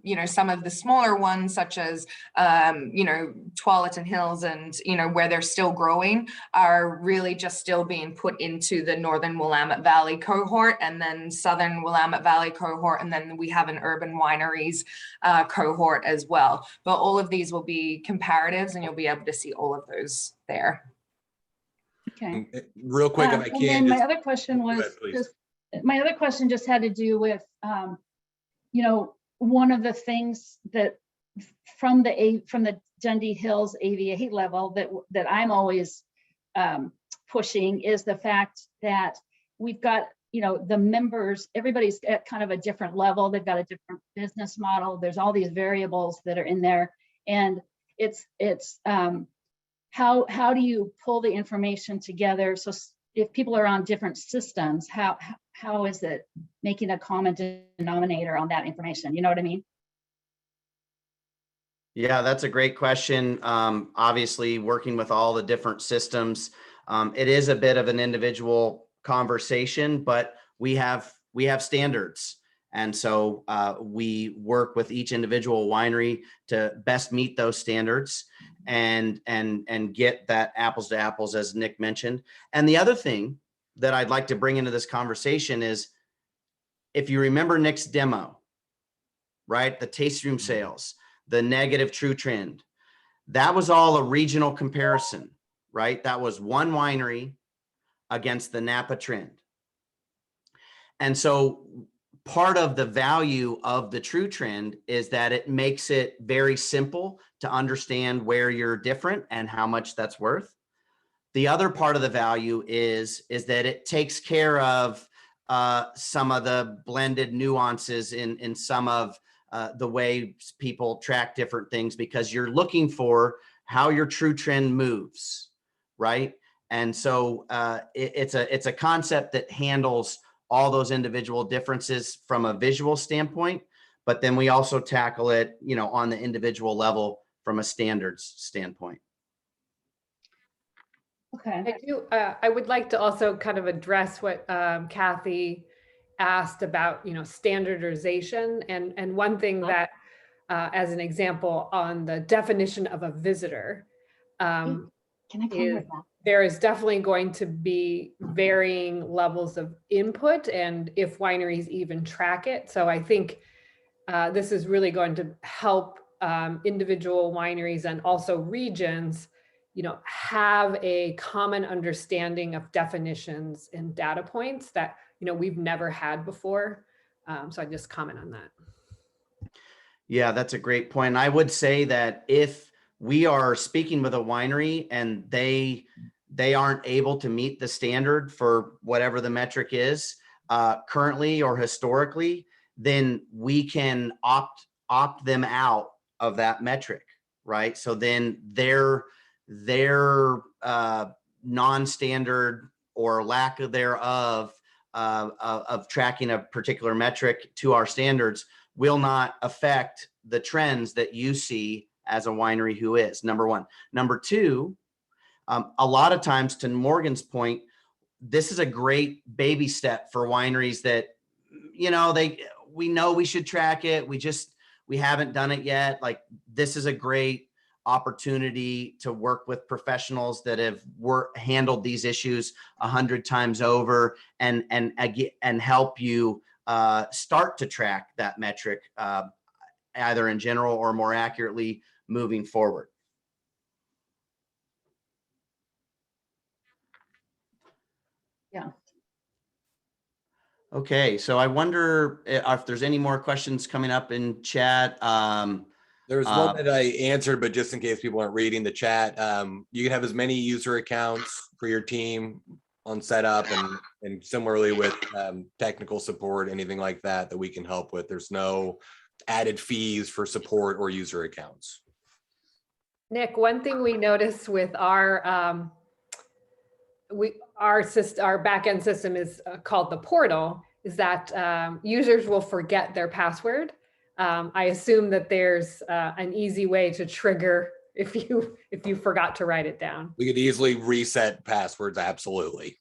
you know, some of the smaller ones, such as, you know, Tualatin Hills and, you know, where they're still growing, are really just still being put into the Northern Willamette Valley cohort, and then Southern Willamette Valley cohort, and then we have an urban wineries cohort as well. But all of these will be comparatives, and you'll be able to see all of those there. Okay. Real quick, if I And can. then my just- other question was please. just, my other question just had to do with, you know, one of the things that from the Dundee Hills AVA level that I'm always pushing is the fact that we've got, you know, the members, everybody's at kind of a different level. They've got a different business model. There's all these variables that are in there, and it's how do you pull the information together? So if people are on different systems, how is it making a common denominator on that information? You know what I mean? Yeah, that's a great question. Obviously, working with all the different systems, it is a bit of an individual conversation, but we have standards. And so we work with each individual winery to best meet those standards and get that apples to apples, as Nick mentioned. And the other thing that I'd like to bring into this conversation is, if you remember Nick's demo, right? The taste room sales, the negative true trend, that was all a regional comparison, right? That was one winery against the Napa trend. And so part of the value of the true trend is that it makes it very simple to understand where you're different and how much that's worth. The other part of the value is that it takes care of some of the blended nuances in some of the way people track different things, because you're looking for how your true trend moves, right? And so it's a concept that handles all those individual differences from a visual standpoint, but then we also tackle it, you know, on the individual level from a standards standpoint. Okay. I would like to also kind of address what Kathy asked about, you know, standardization, and one thing that, as an example, on the definition of a visitor, Can I comment on that? there is definitely going to be varying levels of input, and if wineries even track it. So I think this is really going to help individual wineries and also regions, you know, have a common understanding of definitions and data points that, you know, we've never had before. So I just comment on that. Yeah, that's a great point. I would say that if we are speaking with a winery and they aren't able to meet the standard for whatever the metric is currently or historically, then we can opt them out of that metric, right? So then their non-standard or lack thereof of tracking a particular metric to our standards will not affect the trends that you see as a winery who is, number one. Number two, a lot of times, to Morgan's point, this is a great baby step for wineries that, you know, we know we should track it. We haven't done it yet. Like, this is a great opportunity to work with professionals that have handled these issues 100 times over and help you start to track that metric, either in general or more accurately moving forward. Yeah. Okay, so I wonder if there's any more questions coming up in chat. There's one that I answered, but just in case people aren't reading the chat, you can have as many user accounts for your team on setup and similarly with technical support, anything like that we can help with. There's no added fees for support or user accounts. Nick, one thing we noticed with our backend system is called the portal, is that users will forget their password. I assume that there's an easy way to trigger if you forgot to write it down. We could easily reset passwords, absolutely.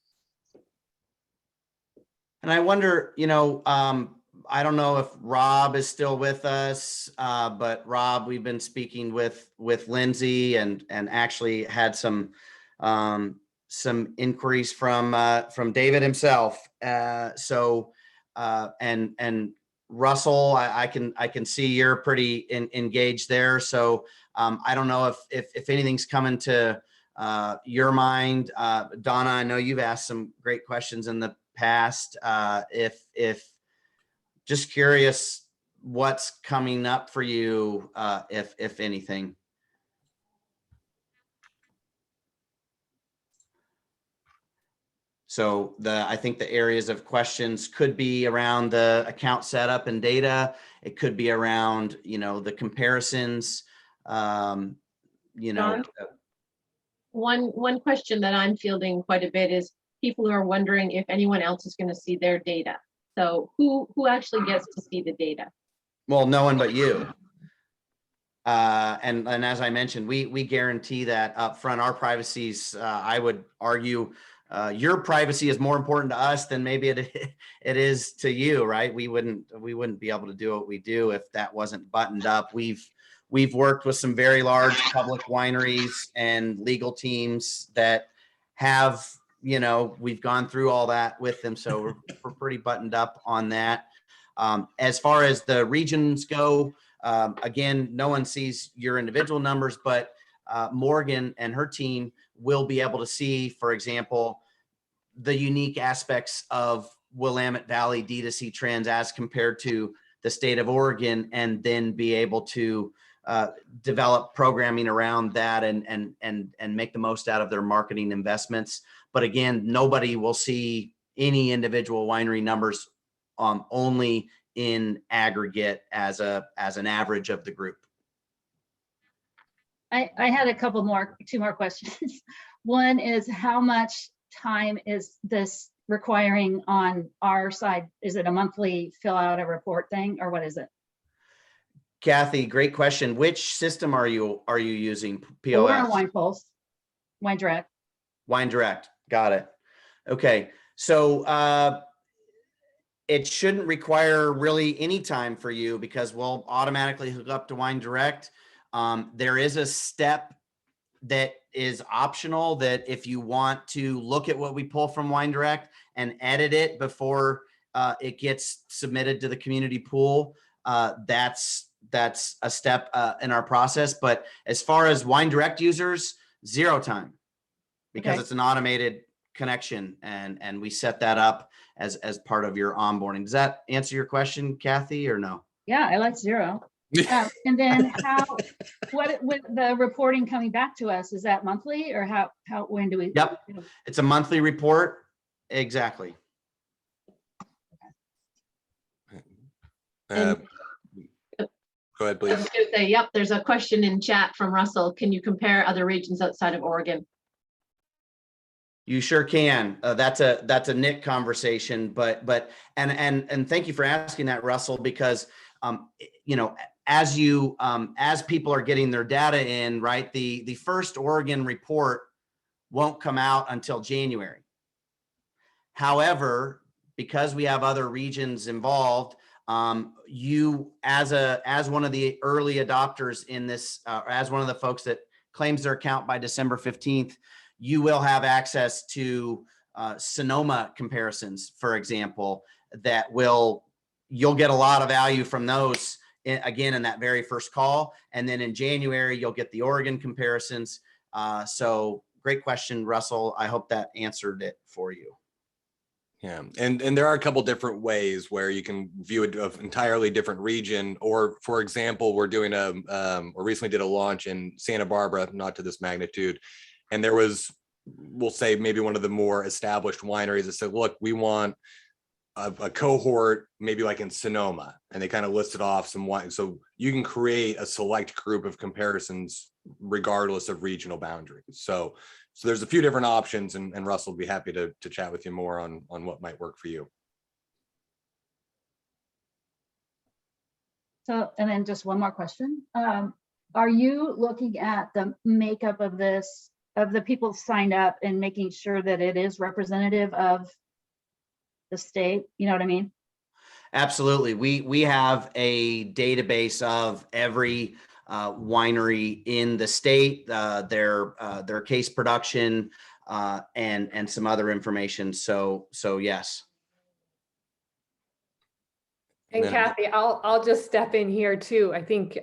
And I wonder, I don't know if Rob is still with us, but Rob, we've been speaking with Lindsay and actually had some inquiries from David himself. And Russell, I can see you're pretty engaged there. So I don't know if anything's coming to your mind. Donna, I know you've asked some great questions in the past. If just curious what's coming up for you, if anything. So I think the areas of questions could be around the account setup and data. It could be around, the comparisons, John, one question that I'm fielding quite a bit is people are wondering if anyone else is going to see their data. So who actually gets to see the data? Well, no one but you. And as I mentioned, we guarantee that up front. Our privacy's, I would argue, your privacy is more important to us than maybe it is to you, right? We wouldn't be able to do what we do if that wasn't buttoned up. We've worked with some very large public wineries and legal teams that have, we've gone through all that with them. So we're pretty buttoned up on that. As far as the regions go, again, no one sees your individual numbers, but Morgan and her team will be able to see, for example, the unique aspects of Willamette Valley D2C trends as compared to the state of Oregon, and then be able to develop programming around that and make the most out of their marketing investments. But again, nobody will see any individual winery numbers, only in aggregate as an average of the group. I had two more questions. One is, how much time is this requiring on our side? Is it a monthly fill out a report thing, or what is it? Kathy, great question. Which system are you using? POS? We're on Wine Pulse, Wine Direct. Wine Direct. Got it. Okay. So it shouldn't require really any time for you, because we'll automatically hook up to Wine Direct. There is a step that is optional, that if you want to look at what we pull from Wine Direct and edit it before it gets submitted to the community pool, that's a step in our process. But as far as Wine Direct users, 0 time, because Okay. it's an automated connection, and we set that up as part of your onboarding. Does that answer your question, Kathy, or no? Yeah, I like 0. And then what with the reporting coming back to us, is that monthly, or when do we? Yep. It's a monthly report. Exactly. Go ahead, I please. was going to say, yep, there's a question in chat from Russell. Can you compare other regions outside of Oregon? You sure can. That's a Nick conversation, but thank you for asking that, Russell, because as people are getting their data in, right, the first Oregon report won't come out until January. However, because we have other regions involved, you as one of the early adopters in this, as one of the folks that claims their account by December 15th, you will have access to Sonoma comparisons, for example, you'll get a lot of value from those again in that very first call. And then in January, you'll get the Oregon comparisons. So great question, Russell. I hope that answered it for you. Yeah, and there are a couple different ways where you can view an entirely different region. Or, for example, we're doing or recently did a launch in Santa Barbara, not to this magnitude, and there was we'll say maybe one of the more established wineries that said, look, we want a cohort, maybe like in Sonoma, and they kind of listed off some wine. So you can create a select group of comparisons regardless of regional boundaries. So there's a few different options, and Russell will be happy to chat with you more on what might work for you. So, and then just one more question. Are you looking at the makeup of this, of the people signed up, and making sure that it is representative of the state? You know what I mean? Absolutely. We have a database of every winery in the state, their case production, and some other information. So yes. And Yeah. Kathy, I'll just step in here too. I think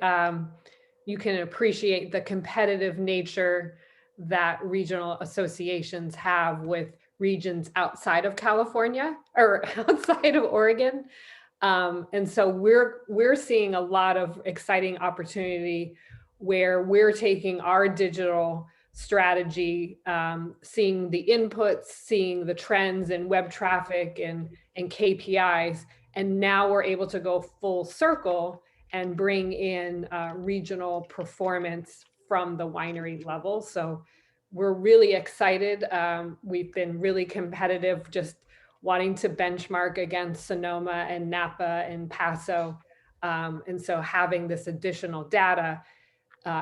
you can appreciate the competitive nature that regional associations have with regions outside of California or outside of Oregon. And so we're seeing a lot of exciting opportunity where we're taking our digital strategy, seeing the inputs, seeing the trends in web traffic and KPIs, and now we're able to go full circle and bring in regional performance from the winery level. So we're really excited. We've been really competitive, just wanting to benchmark against Sonoma and Napa and Paso. And so having this additional data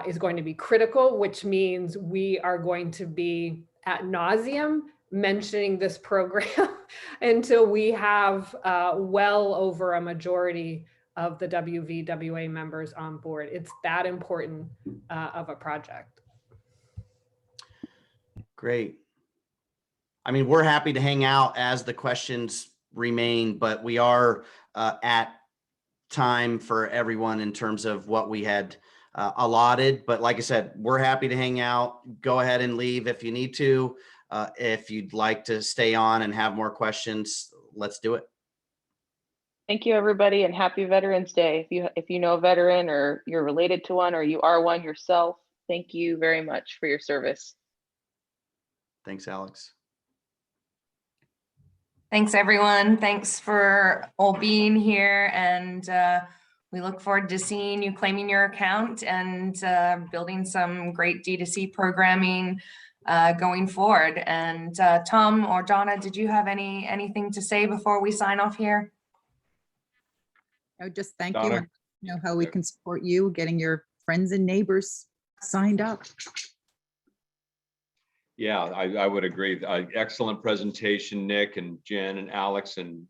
is going to be critical, which means we are going to be ad nauseum mentioning this program until we have well over a majority of the WVWA members on board. It's that important of a project. Great. I mean, we're happy to hang out as the questions remain, but we are at time for everyone in terms of what we had allotted. But like I said, we're happy to hang out. Go ahead and leave if you need to. If you'd like to stay on and have more questions, let's do it. Thank you, everybody, and happy Veterans Day. If you know a veteran or you're related to one or you are one yourself, thank you very much for your service. Thanks, Alex. Thanks, everyone. Thanks for all being here. And we look forward to seeing you claiming your account and building some great D2C programming going forward. And Tom or Donna, did you have anything to say before we sign off here? I would just thank Donna? you and know how we can support you, getting your friends and neighbors signed up. Yeah, I would agree. Excellent presentation, Nick and Jen and Alex and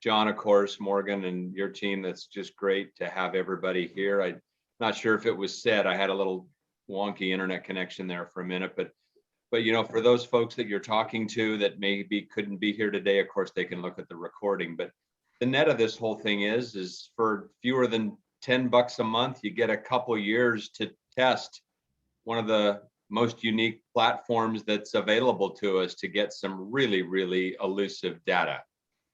John, of course, Morgan and your team. That's just great to have everybody here. I'm not sure if it was said, I had a little wonky internet connection there for a minute, but you know, for those folks that you're talking to that maybe couldn't be here today, of course, they can look at the recording. But the net of this whole thing is for fewer than $10 a month, you get a couple years to test one of the most unique platforms that's available to us to get some really, really elusive data.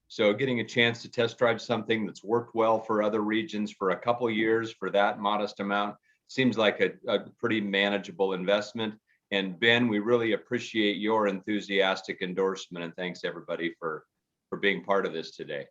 So getting a chance to test drive something that's worked well for other regions for a couple years for that modest amount seems like a pretty manageable investment. And Ben, we really appreciate your enthusiastic endorsement, and thanks everybody for being part of this today.